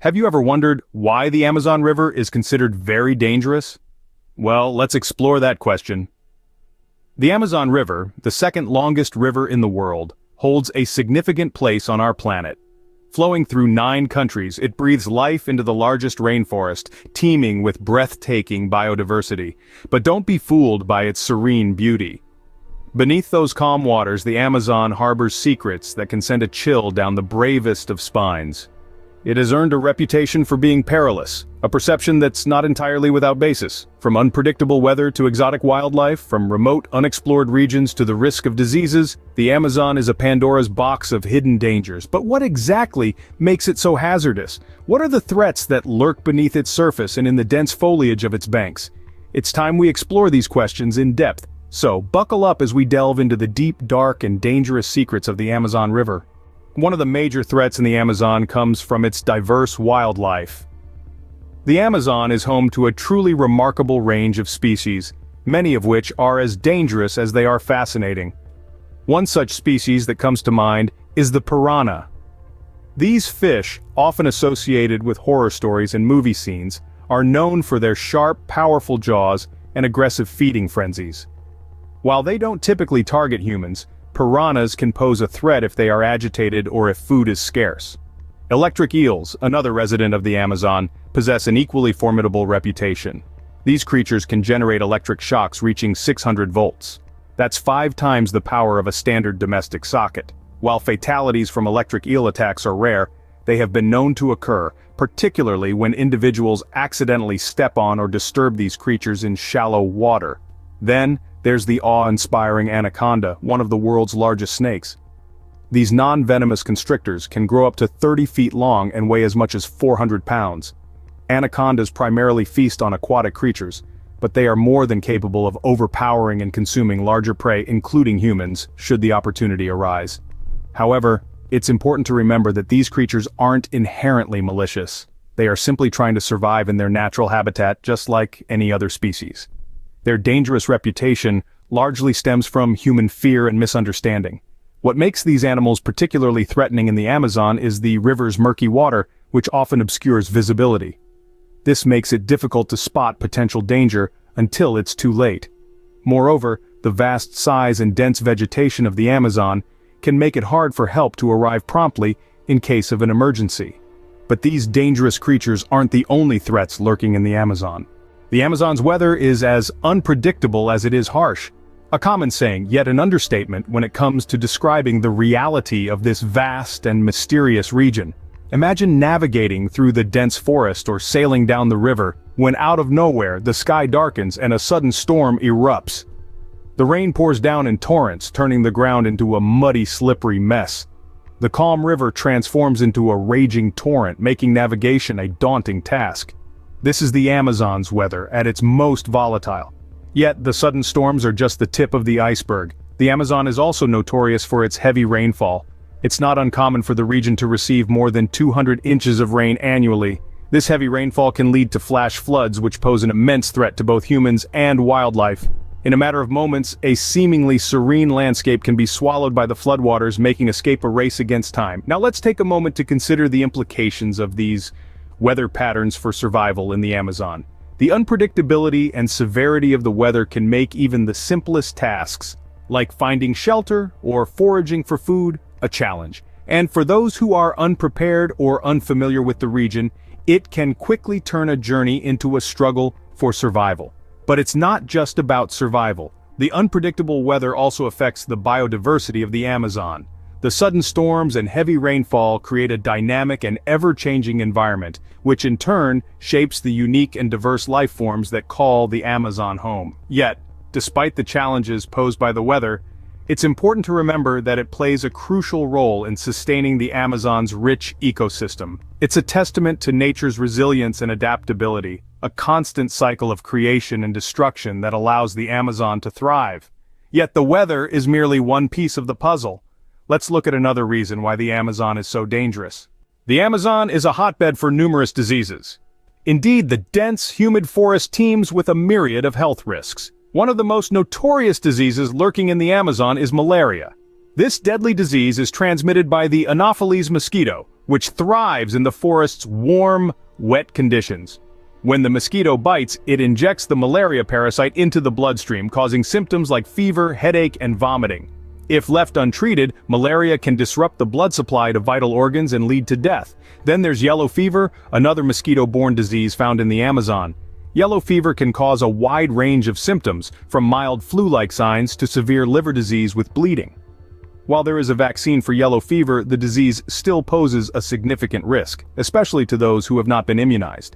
Have you ever wondered why the Amazon River is considered very dangerous? Well, let's explore that question. The Amazon River, the second longest river in the world, holds a significant place on our planet. Flowing through 9 countries, it breathes life into the largest rainforest, teeming with breathtaking biodiversity. But don't be fooled by its serene beauty. Beneath those calm waters, the Amazon harbors secrets that can send a chill down the bravest of spines. It has earned a reputation for being perilous, a perception that's not entirely without basis. From unpredictable weather to exotic wildlife, from remote, unexplored regions to the risk of diseases, the Amazon is a Pandora's box of hidden dangers. But what exactly makes it so hazardous? What are the threats that lurk beneath its surface and in the dense foliage of its banks? It's time we explore these questions in depth. So, buckle up as we delve into the deep, dark, and dangerous secrets of the Amazon River. One of the major threats in the Amazon comes from its diverse wildlife. The Amazon is home to a truly remarkable range of species, many of which are as dangerous as they are fascinating. One such species that comes to mind is the piranha. These fish, often associated with horror stories and movie scenes, are known for their sharp, powerful jaws and aggressive feeding frenzies. While they don't typically target humans, piranhas can pose a threat if they are agitated or if food is scarce. Electric eels, another resident of the Amazon, possess an equally formidable reputation. These creatures can generate electric shocks reaching 600 volts. That's 5 times the power of a standard domestic socket. While fatalities from electric eel attacks are rare, they have been known to occur, particularly when individuals accidentally step on or disturb these creatures in shallow water. Then, there's the awe-inspiring anaconda, one of the world's largest snakes. These non-venomous constrictors can grow up to 30 feet long and weigh as much as 400 pounds. Anacondas primarily feast on aquatic creatures, but they are more than capable of overpowering and consuming larger prey, including humans, should the opportunity arise. However, it's important to remember that these creatures aren't inherently malicious. They are simply trying to survive in their natural habitat just like any other species. Their dangerous reputation largely stems from human fear and misunderstanding. What makes these animals particularly threatening in the Amazon is the river's murky water, which often obscures visibility. This makes it difficult to spot potential danger until it's too late. Moreover, the vast size and dense vegetation of the Amazon can make it hard for help to arrive promptly in case of an emergency. But these dangerous creatures aren't the only threats lurking in the Amazon. The Amazon's weather is as unpredictable as it is harsh. A common saying, yet an understatement when it comes to describing the reality of this vast and mysterious region. Imagine navigating through the dense forest or sailing down the river, when out of nowhere the sky darkens and a sudden storm erupts. The rain pours down in torrents, turning the ground into a muddy, slippery mess. The calm river transforms into a raging torrent, making navigation a daunting task. This is the Amazon's weather at its most volatile. Yet, the sudden storms are just the tip of the iceberg. The Amazon is also notorious for its heavy rainfall. It's not uncommon for the region to receive more than 200 inches of rain annually. This heavy rainfall can lead to flash floods, which pose an immense threat to both humans and wildlife. In a matter of moments, a seemingly serene landscape can be swallowed by the floodwaters, making escape a race against time. Now let's take a moment to consider the implications of these weather patterns for survival in the Amazon. The unpredictability and severity of the weather can make even the simplest tasks, like finding shelter or foraging for food, a challenge. And for those who are unprepared or unfamiliar with the region, it can quickly turn a journey into a struggle for survival. But it's not just about survival. The unpredictable weather also affects the biodiversity of the Amazon. The sudden storms and heavy rainfall create a dynamic and ever-changing environment, which in turn shapes the unique and diverse life forms that call the Amazon home. Yet, despite the challenges posed by the weather, it's important to remember that it plays a crucial role in sustaining the Amazon's rich ecosystem. It's a testament to nature's resilience and adaptability, a constant cycle of creation and destruction that allows the Amazon to thrive. Yet the weather is merely one piece of the puzzle. Let's look at another reason why the Amazon is so dangerous. The Amazon is a hotbed for numerous diseases. Indeed, the dense, humid forest teems with a myriad of health risks. One of the most notorious diseases lurking in the Amazon is malaria. This deadly disease is transmitted by the Anopheles mosquito, which thrives in the forest's warm, wet conditions. When the mosquito bites, it injects the malaria parasite into the bloodstream, causing symptoms like fever, headache, and vomiting. If left untreated, malaria can disrupt the blood supply to vital organs and lead to death. Then there's yellow fever, another mosquito-borne disease found in the Amazon. Yellow fever can cause a wide range of symptoms, from mild flu-like signs to severe liver disease with bleeding. While there is a vaccine for yellow fever, the disease still poses a significant risk, especially to those who have not been immunized.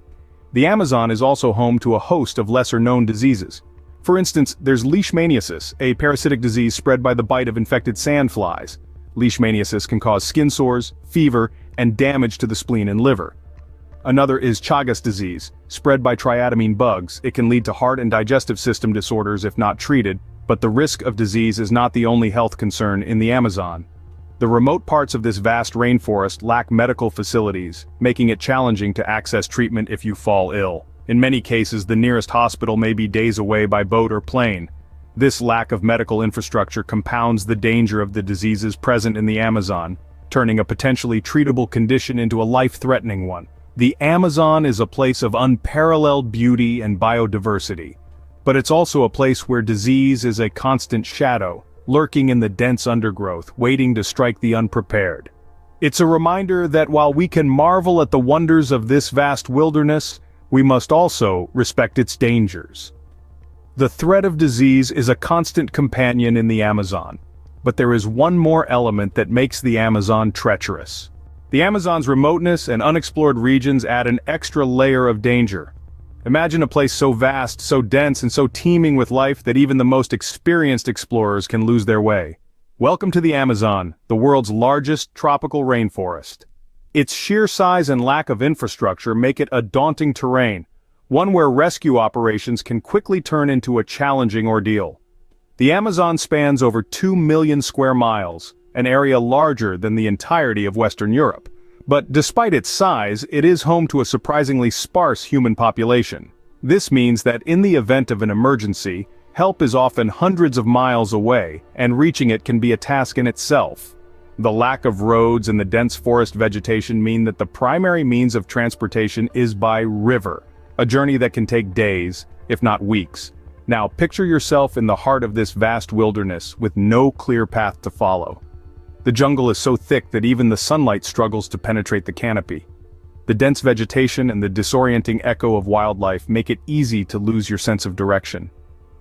The Amazon is also home to a host of lesser-known diseases. For instance, there's leishmaniasis, a parasitic disease spread by the bite of infected sandflies. Leishmaniasis can cause skin sores, fever, and damage to the spleen and liver. Another is Chagas disease, spread by triatomine bugs. It can lead to heart and digestive system disorders if not treated, but the risk of disease is not the only health concern in the Amazon. The remote parts of this vast rainforest lack medical facilities, making it challenging to access treatment if you fall ill. In many cases, the nearest hospital may be days away by boat or plane. This lack of medical infrastructure compounds the danger of the diseases present in the Amazon, turning a potentially treatable condition into a life-threatening one. The Amazon is a place of unparalleled beauty and biodiversity, but it's also a place where disease is a constant shadow, lurking in the dense undergrowth, waiting to strike the unprepared. It's a reminder that while we can marvel at the wonders of this vast wilderness, we must also respect its dangers. The threat of disease is a constant companion in the Amazon, but there is one more element that makes the Amazon treacherous. The Amazon's remoteness and unexplored regions add an extra layer of danger. Imagine a place so vast, so dense, and so teeming with life that even the most experienced explorers can lose their way. Welcome to the Amazon, the world's largest tropical rainforest. Its sheer size and lack of infrastructure make it a daunting terrain, one where rescue operations can quickly turn into a challenging ordeal. The Amazon spans over 2 million square miles, an area larger than the entirety of Western Europe. But despite its size, it is home to a surprisingly sparse human population. This means that in the event of an emergency, help is often hundreds of miles away, and reaching it can be a task in itself. The lack of roads and the dense forest vegetation mean that the primary means of transportation is by river, a journey that can take days, if not weeks. Now picture yourself in the heart of this vast wilderness with no clear path to follow. The jungle is so thick that even the sunlight struggles to penetrate the canopy. The dense vegetation and the disorienting echo of wildlife make it easy to lose your sense of direction.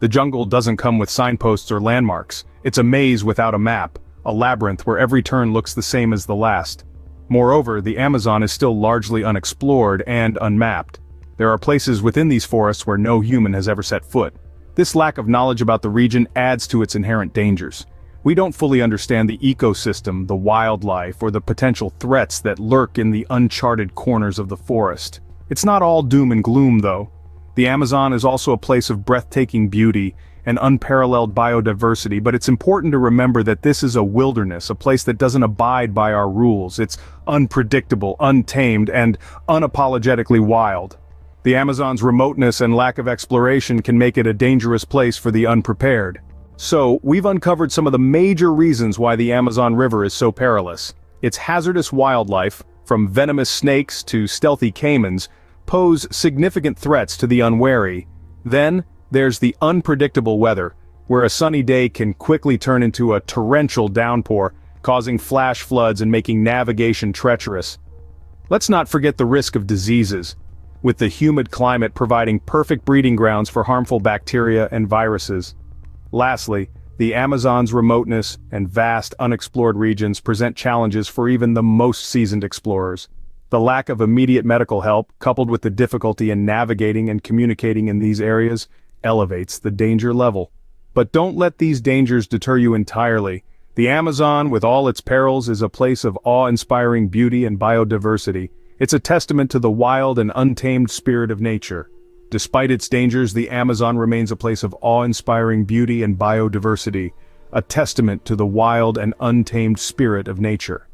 The jungle doesn't come with signposts or landmarks. It's a maze without a map, a labyrinth where every turn looks the same as the last. Moreover, the Amazon is still largely unexplored and unmapped. There are places within these forests where no human has ever set foot. This lack of knowledge about the region adds to its inherent dangers. We don't fully understand the ecosystem, the wildlife, or the potential threats that lurk in the uncharted corners of the forest. It's not all doom and gloom, though. The Amazon is also a place of breathtaking beauty and unparalleled biodiversity, but it's important to remember that this is a wilderness, a place that doesn't abide by our rules. It's unpredictable, untamed, and unapologetically wild. The Amazon's remoteness and lack of exploration can make it a dangerous place for the unprepared. So, we've uncovered some of the major reasons why the Amazon River is so perilous. Its hazardous wildlife, from venomous snakes to stealthy caimans, pose significant threats to the unwary. Then, there's the unpredictable weather, where a sunny day can quickly turn into a torrential downpour, causing flash floods and making navigation treacherous. Let's not forget the risk of diseases, with the humid climate providing perfect breeding grounds for harmful bacteria and viruses. Lastly, the Amazon's remoteness and vast unexplored regions present challenges for even the most seasoned explorers. The lack of immediate medical help, coupled with the difficulty in navigating and communicating in these areas, elevates the danger level. But don't let these dangers deter you entirely. The Amazon, with all its perils, is a place of awe-inspiring beauty and biodiversity. It's a testament to the wild and untamed spirit of nature. Despite its dangers, the Amazon remains a place of awe-inspiring beauty and biodiversity, a testament to the wild and untamed spirit of nature.